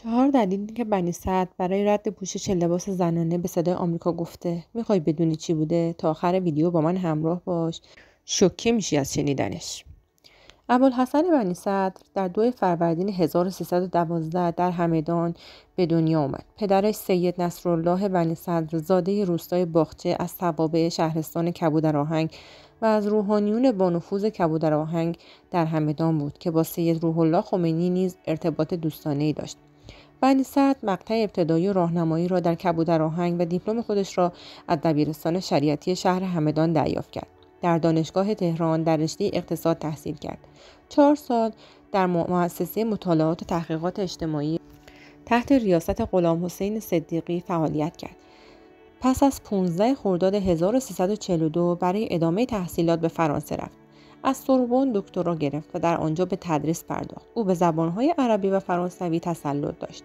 4 دلیلی که بنی سعد برای رد پوشش لباس زنانه به صدای آمریکا گفته. میخوای بدونی چی بوده؟ تا آخر ویدیو با من همراه باش. شوکه میشی از شنیدنش. ابوالحسن بنی صدر در 2 فروردین 1312 در همدان به دنیا آمد. پدرش سید نصرالله بنی صدر زاده روستای باغچه از توابع شهرستان کبودرآهنگ و از روحانیون با نفوذ کبودرآهنگ در همدان بود که با سید روح الله خمینی نیز ارتباط دوستانه‌ای داشت. بنی صدر مقطع ابتدایی راهنمایی را در کبودرآهنگ و دیپلم خودش را از دبیرستان شریعتی شهر همدان دریافت کرد. در دانشگاه تهران در رشته اقتصاد تحصیل کرد. 4 سال در مؤسسه مطالعات و تحقیقات اجتماعی تحت ریاست غلامحسین صدیقی فعالیت کرد. پس از 15 خرداد 1342 برای ادامه تحصیلات به فرانسه رفت. از سوربن دکترا گرفت و در آنجا به تدریس پرداخت. او به زبانهای عربی و فرانسوی تسلط داشت.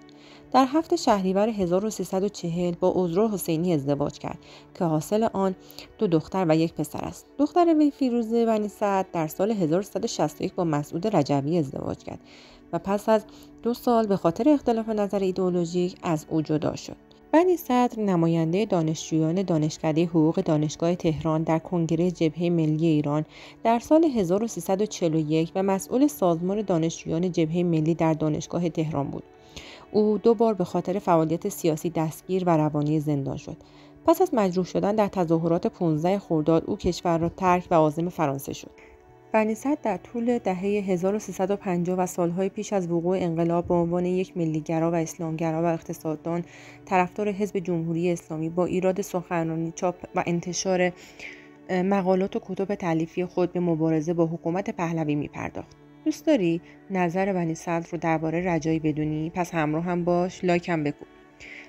در 7 شهریور 1340 با عذرا حسینی ازدواج کرد که حاصل آن 2 دختر و 1 پسر است. دختر وی فیروزه بنی صدر در سال 1361 با مسعود رجوی ازدواج کرد و پس از 2 سال به خاطر اختلاف نظر ایدئولوژیک از او جدا شد. بنی صدر نماینده دانشجویان دانشکده حقوق دانشگاه تهران در کنگره جبهه ملی ایران در سال 1341 و مسئول سازمان دانشجویان جبهه ملی در دانشگاه تهران بود. او 2 بار به خاطر فعالیت سیاسی دستگیر و روانی زندان شد. پس از مجروح شدن در تظاهرات 15 خرداد او کشور را ترک و عازم فرانسه شد. بنی صدر در طول دهه 1350 و سالهای پیش از وقوع انقلاب به عنوان یک ملیگرا و اسلامگرا و اقتصاددان طرفدار حزب جمهوری اسلامی با ایراد سخنرانی، چاپ و انتشار مقالات و کتب تألیفی خود به مبارزه با حکومت پهلوی می‌پرداخت. دوست داری نظر بنی صدر رو درباره رجایی بدونی؟ پس همراه هم باش، لایک هم بکن.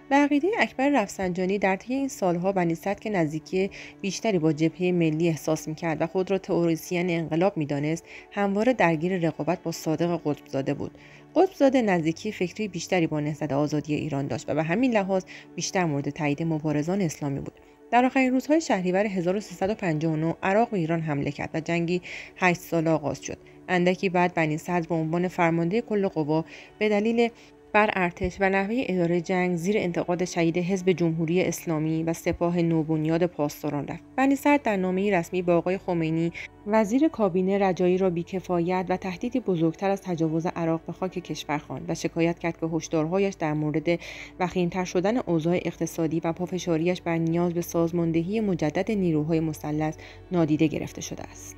به عقیده اکبر رفسنجانی در طی این سالها بنی صدر که نزدیکی بیشتری با جبهه ملی احساس می‌کرد و خود را تئوریسین انقلاب می‌دانست، همواره درگیر رقابت با صادق قطبزاده بود. قطبزاده نزدیکی فکری بیشتری با نهضت آزادی ایران داشت و به همین لحاظ بیشتر مورد تایید مبارزان اسلامی بود. در آخرین روزهای شهریور 1359 عراق به ایران حمله کرد و جنگی 8 ساله آغاز شد. اندکی بعد بنی صدر به عنوان فرمانده کل قوا به دلیل بر ارتش و نحوه اداره جنگ زیر انتقاد شدید حزب جمهوری اسلامی و سپاه نوبنیاد پاسداران رفت. بنی صدر در نامه‌ای رسمی با آقای خمینی وزیر کابینه رجایی را بی‌کفایت و تهدیدی بزرگتر از تجاوز عراق به خاک کشور خواند و شکایت کرد که هشدارهایش در مورد وخیم‌تر شدن اوضاع اقتصادی و پافشاری‌اش بر نیاز به سازماندهی مجدد نیروهای مسلح نادیده گرفته شده است.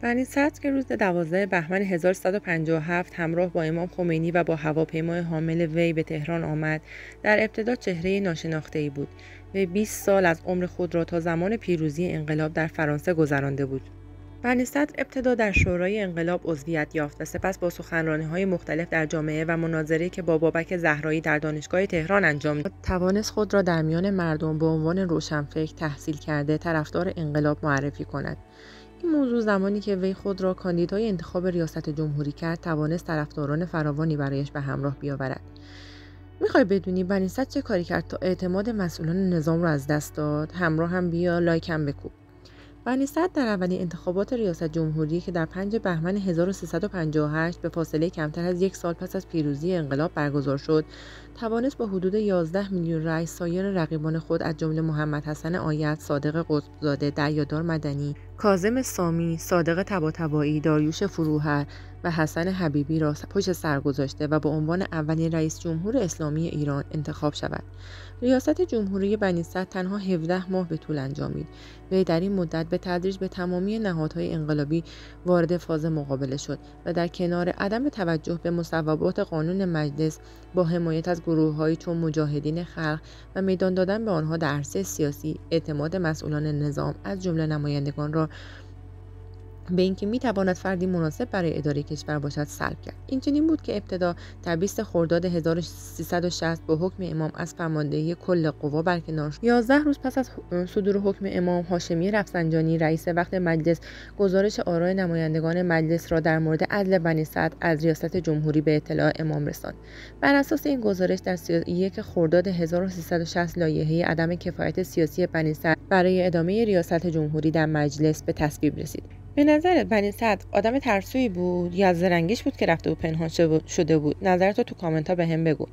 بنی صدر که روز 12 بهمن 1357 همراه با امام خمینی و با هواپیمای حامل وی به تهران آمد، در ابتدا چهره ناشناخته‌ای بود و 20 سال از عمر خود را تا زمان پیروزی انقلاب در فرانسه گذرانده بود. بنی صدر ابتدا در شورای انقلاب عضویت یافت و سپس با سخنرانی‌های مختلف در جامعه و مناظره‌ای که با بابک زهرایی در دانشگاه تهران انجام داد، توانست خود را در میان مردم به عنوان روشنفکر تحصیل کرده طرفدار انقلاب معرفی کند. این موضوع زمانی که وی خود را کاندیدای انتخاب ریاست جمهوری کرد توانست طرفداران فراوانی برایش به همراه بیاورد. میخوای بدونی بنی صدر چه کاری کرد تا اعتماد مسئولان نظام را از دست داد؟ همراه هم بیا، لایک هم بکوب. بنی صدر در اولین انتخابات ریاست جمهوری که در 5 بهمن 1358 به فاصله کمتر از 1 سال پس از پیروزی انقلاب برگزار شد، توانست با حدود 11 میلیون رأی سایر رقیبان خود از جمله محمد حسن آید، صادق قطبزاده، دریادار مدنی، کاظم سامی، صادق طباطبایی، داریوش فروهر و حسن حبیبی را پشت سر گذاشته و به عنوان اولین رئیس جمهور اسلامی ایران انتخاب شود. ریاست جمهوری بنی صدر تنها 17 ماه به طول انجامید. وی در این مدت به تدریج به تمامی نهادهای انقلابی وارد فاز مقابله شد و در کنار عدم توجه به مصوبات قانون مجلس با حمایت از گروه‌هایی چون مجاهدین خلق و میدان دادن به آنها در عرصه سیاسی، اعتماد مسئولان نظام از جمله نمایندگان را به اینکه میتواند فردی مناسب برای اداره کشور باشد سلب کرد. این چنین بود که ابتدا در 20 خرداد 1360 با حکم امام از فرماندهی کل قوا برکنار شد. 11 روز پس از صدور حکم امام، هاشمی رفسنجانی رئیس وقت مجلس گزارش آرای نمایندگان مجلس را در مورد عزل بنی صدر از ریاست جمهوری به اطلاع امام رساند. بر اساس این گزارش در 31 خرداد 1360 لایحه عدم کفایت سیاسی بنی صدر برای ادامه ریاست جمهوری در مجلس به تصویب رسید. به نظرت بنی صدر آدم ترسویی بود یا از زرنگیش بود که رفته و پنهان شده بود؟ نظرتو تو کامنت ها بهم بگو.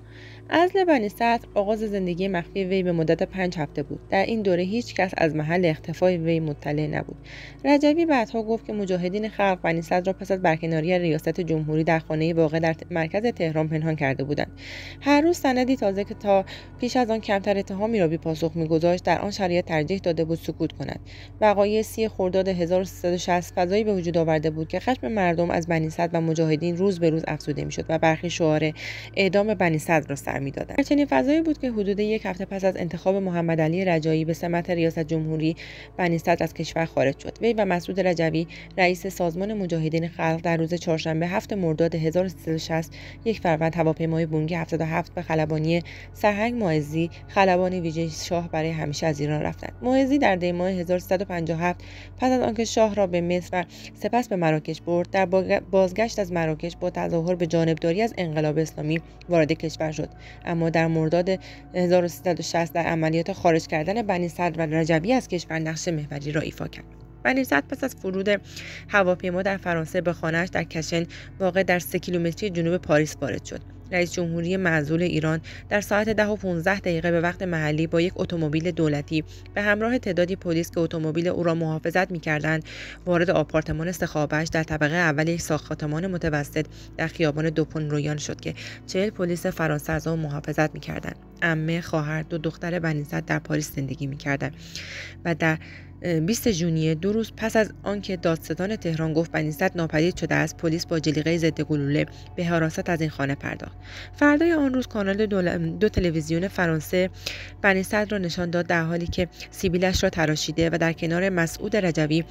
عزل بنی صدر آغاز زندگی مخفی وی به مدت 5 هفته بود. در این دوره هیچ کس از محل اختفای وی مطلع نبود. رجوی بعدها گفت که مجاهدین خلق بنی صدر را پس از برکناری ریاست جمهوری در خانه واقع در مرکز تهران پنهان کرده بودند. هر روز سندی تازه که تا پیش از آن کمتر اتهامی را بی‌پاسخ می‌گذاشت، در آن شرایط ترجیح داده بود سکوت کند. وقایع 30 خرداد 1360 فضایی به وجود آورده بود که خشم مردم از بنی صدر و مجاهدین روز به روز افزوده میشد و برخی شعار اعدام بنی صدر را سر می‌دادند. در چنین فضایی بود که حدود 1 هفته پس از انتخاب محمد علی رجایی به سمت ریاست جمهوری، بنی صدر از کشور خارج شد. وی و مسعود رجوی، رئیس سازمان مجاهدین خلق، در روز چهارشنبه 7 مرداد 1360 1 فروند هواپیمای بونگ 77 به خلبانی سرهنگ معزی، خلبان ویژه شاه، برای همیشه از ایران رفتند. معزی در دی ماه 1357 پس از آنکه شاه را به مصر و سپس به مراکش برد، در بازگشت از مراکش با تظاهر به جانبداری از انقلاب اسلامی وارد کشور شد، اما در مرداد 1360 در عملیات خارج کردن بنی صدر و رجوی از کشور نقش محوری را ایفا کرد. بنی صدر پس از فرود هواپیما در فرانسه به خانه‌اش در کشن واقع در 3 کیلومتری جنوب پاریس وارد شد. رئیس جمهوری معزول ایران در ساعت 10:15 به وقت محلی با یک اتومبیل دولتی به همراه تعدادی پلیس که اتومبیل او را محافظت می‌کردند، وارد آپارتمان سخابش در طبقه اول یک ساختمان متوسط در خیابان دوپون رویان شد که 40 پلیس فرانسه از آن محافظت می‌کردند. عمه، خواهر، 2 دختر بنی صدر در پاریس زندگی می‌کردند و در 20 ژوئیه، 2 روز پس از آنکه دادستان تهران گفت بنی صدر ناپدید شده است، پلیس با جلیقه ضد گلوله به حراست از این خانه پرداخت. فردای آن روز کانال 2 تلویزیون فرانسه بنی صدر را نشان داد در حالی که سیبیلش را تراشیده و در کنار مسعود رجوی،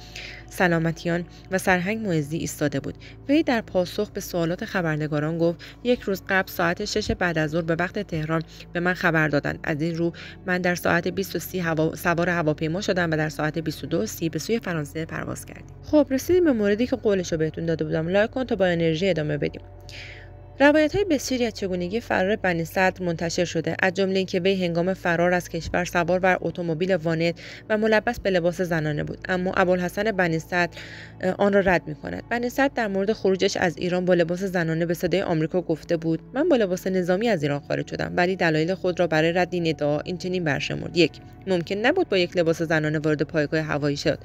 سلامتیان و سرهنگ معزی ایستاده بود. وی در پاسخ به سوالات خبرنگاران گفت 1 روز قبل ساعت 6 بعد از ظهر به وقت تهران به من خبر دادند. از این رو من در ساعت 20:30 سوار هواپیما شدم و در ساعت 22:30 به سوی فرانسه پرواز کردیم. خب رسیدیم به موردی که قولشو بهتون داده بودم. لایک کن تا با انرژی ادامه بدیم. روایت‌های بسیاری از چگونگی فرار بنی صدر منتشر شده، از جمله اینکه وی هنگام فرار از کشور سوار بر اتومبیل وانت و ملبس به لباس زنانه بود، اما ابوالحسن بنی صدر آن را رد می‌کند. بنی صدر در مورد خروجش از ایران با لباس زنانه به صدای آمریکا گفته بود: من با لباس نظامی از ایران خارج شدم، ولی دلایل خود را برای رد این ادعا این چنین برشمرد: 1. ممکن نبود با یک لباس زنانه وارد پایگاه هوایی شد.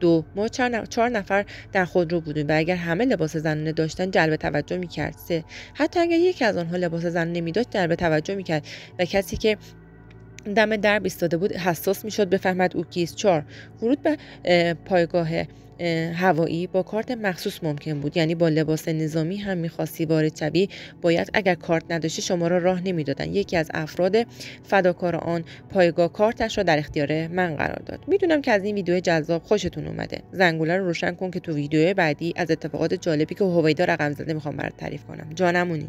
2. ما 4 نفر در خودرو بودیم و اگر همه لباس زنانه داشتن جلب توجه می‌کرد. 3. حتی اگر یکی از آنها لباس زنانه می‌داشت جلب توجه می‌کرد و کسی که دم در ایستاده بود حساس می‌شد بفهمد او کیست. 4. ورود به پایگاه هوایی با کارت مخصوص ممکن بود، یعنی با لباس نظامی هم می‌خواستی وارد شوی، باید اگر کارت نداشتی شما را راه نمی‌دادند. یکی از افراد فداکار آن پایگاه کارتش را در اختیار من قرار داد. میدونم که از این ویدیو جذاب خوشتون اومده. زنگوله رو روشن کن که تو ویدیوهای بعدی از اتفاقات جالبی که هویدا رقم زده میخوام برات تعریف کنم. جانمونی.